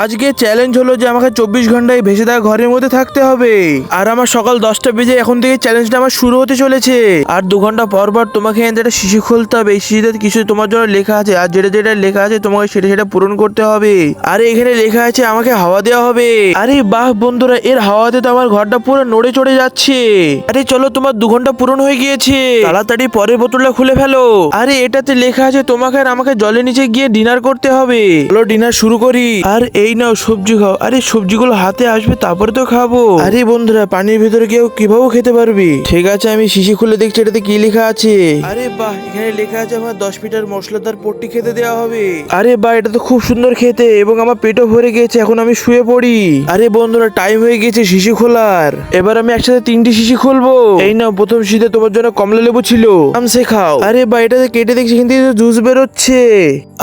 আজকে চ্যালেঞ্জ হলো যে আমাকে 24 ঘন্টায় ভেসে থাকা ঘরের মধ্যে থাকতে হবে। আর আমার সকাল 10টা বেজে এখন থেকে চ্যালেঞ্জটা আমার শুরু হতে চলেছে। আর 2 ঘন্টা পর পর তোমাকে এখানে একটা শিশি খুলতে হবে। এই শিশিতে কিছু তোমার জন্য লেখা আছে, আর যেটা যেটা লেখা আছে তোমাকে সেটা সেটা পূরণ করতে হবে। আরে এখানে লেখা আছে আমাকে হাওয়া দেওয়া হবে। আরে বাহ বন্ধুরা, এর হাওয়াতে তো আমার ঘরটা পুরো নড়ে চড়ে যাচ্ছে। আরে চলো, তোমার 2 ঘন্টা পূরণ হয়ে গিয়েছে, তাড়াতাড়ি পরের বোতলটা খুলে ফেলো। আরে এটাতে লেখা আছে তোমাকে আর আমাকে জলের নিচে গিয়ে ডিনার করতে হবে। চলো ডিনার শুরু করি। আর এই নাও সবজি খাও। আরে সবজিগুলো হাতে আসবে তারপরে তো খাবো। আরে বন্ধুরা, পানির ভিতরে কেউ কিভাবে খেতে পারবি? ঠিক আছে, আমি শিশি খুলে দেখছি এটাতে কি লেখা আছে। আরে বাহ, এখানে লেখা আছে আমার 10 মিটার মশলাদার পট্টি খেতে দেওয়া হবে। আরে বাহ, এটা তো খুব সুন্দর খেতে এবং আমার পেটও ভরে গেছে। এখন আমি শুয়ে পড়ি। আরে বন্ধুরা, টাইম হয়ে গেছে শিশি খোলার। এবার আমি একসাথে 3টি শিশি খুলবো। এই নাও, প্রথম শিশিতে তোমার জন্য কমলা লেবু ছিল, আমসে খাও। আরে বাহ, এটাতে কেটে দেখছি এখান থেকে জুস বেরোচ্ছে।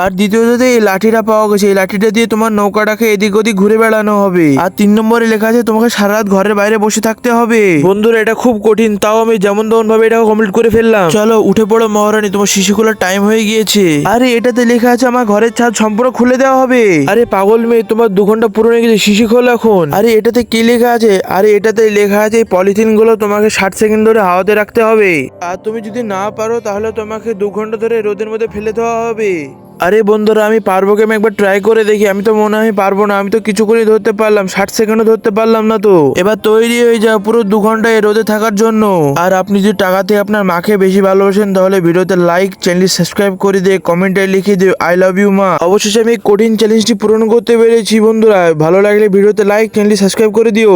আর দ্বিতীয়তে এই লাঠিটা পাওয়া গেছে, এই লাঠিটা দিয়ে তোমার নৌকাটাকে এদিক ওদিক ঘুরে বেড়ানো হবে। আর 3 নম্বরে লেখা আছে তোমাকে সারা রাত ঘরের বাইরে বসে থাকতে হবে। বন্ধুরা, এটা খুব কঠিন, তাও আমি যেমন তেমন ভাবে এটা কমপ্লিট করে ফেললাম। চলো উঠে পড়ো মহারানী, তোমার শিশি খোলার টাইম হয়ে গিয়েছে। আরে এটাতে লেখা আছে আমার ঘরের ছাদ সম্পূর্ণ খুলে দেওয়া হবে। আরে পাগল মেয়ে, তোমার 2 ঘন্টা পুরো হয়ে গেছে, শিশি খোলো এখন। আরে এটাতে কি লেখা আছে? আরে এটাতে লেখা আছে এই পলিথিন গুলো তোমাকে 60 সেকেন্ড ধরে হাওয়াতে রাখতে হবে। আর তুমি যদি না পারো তাহলে তোমাকে 2 ঘন্টা ধরে রোদের মধ্যে ফেলে দেওয়া হবে। আরে বন্ধুরা, আমি পারবো কি? আমি একবার ট্রাই করে দেখি। আমি তো মনে হয় পারবো না, আমি তো কিছু করে ধরতে পারলাম, 60 সেকেন্ডও ধরতে পারলাম না। তো এবার তৈরি হয়ে যাও পুরো 2 ঘন্টা এই রোদে থাকার জন্য। আর আপনি যদি টাকা থেকে আপনার মাকে বেশি ভালোবাসেন তাহলে ভিডিওতে লাইক, চ্যানেল সাবস্ক্রাইব করে দিয়ে কমেন্টে লিখে দিও আই লাভ ইউ মা। অবশেষে আমি কঠিন চ্যালেঞ্জটি পূরণ করতে পেরেছি বন্ধুরা। ভালো লাগলে ভিডিওতে লাইক, চ্যানেল সাবস্ক্রাইব করে দিও।